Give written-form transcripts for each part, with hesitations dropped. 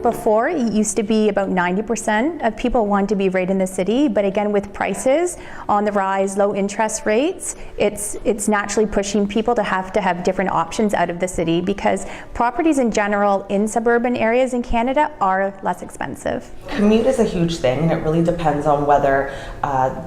Before, it used to be about 90% of people want to be right in the city, but again, with prices on the rise, low interest rates, it's naturally pushing people to have different options out of the city, because properties in general in suburban areas in Canada are less expensive. Commute is a huge thing, and it really depends on whether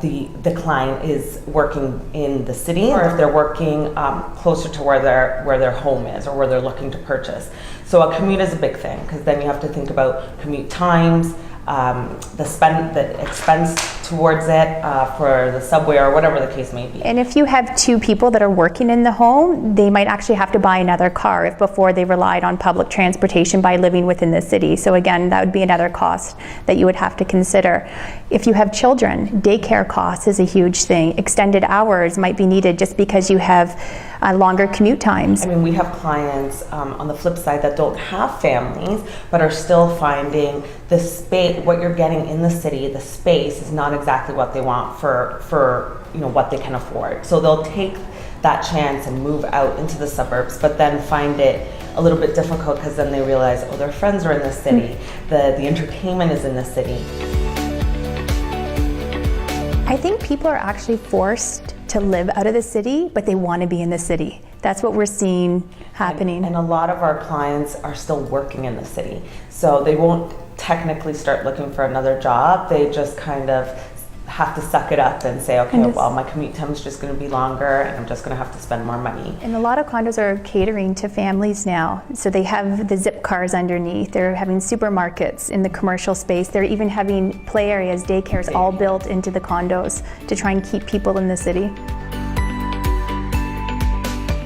the client is working in the city or if they're working closer to where their home is or where they're looking to purchase. So a commute is a big thing, because then you have to think about commute times, the expense towards it for the subway or whatever the case may be. And if you have two people that are working in the home, they might actually have to buy another car if before they relied on public transportation by living within the city. So again, that would be another cost that you would have to consider. If you have children, daycare costs is a huge thing. Extended hours might be needed just because you have longer commute times. I mean, we have clients on the flip side that don't have families but are still finding the space, what you're getting in the city, the space is not exactly what they want for what they can afford. So they'll take that chance and move out into the suburbs, but then find it a little bit difficult because then they realize, oh, their friends are in the city, the entertainment is in the city. I think people are actually forced to live out of the city, but they want to be in the city. That's what we're seeing happening. And a lot of our clients are still working in the city. So they won't technically start looking for another job. They just kind of have to suck it up and say, okay, well, my commute time is just going to be longer and I'm just going to have to spend more money. And a lot of condos are catering to families now. So they have the zip cars underneath. They're having supermarkets in the commercial space. They're even having play areas, daycares, all built into the condos to try and keep people in the city.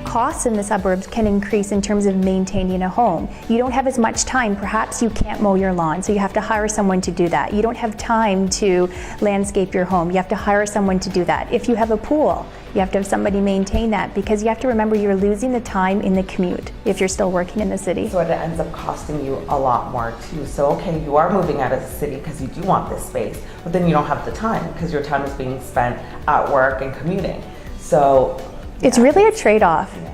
Costs in the suburbs can increase in terms of maintaining a home. You don't have as much time. Perhaps you can't mow your lawn, so you have to hire someone to do that. You don't have time to landscape your home. You have to hire someone to do that. If you have a pool, you have to have somebody maintain that, because you have to remember you're losing the time in the commute if you're still working in the city. So it ends up costing you a lot more too. So okay, you are moving out of the city because you do want this space, but then you don't have the time because your time is being spent at work and commuting. So it's really a trade-off. Yeah.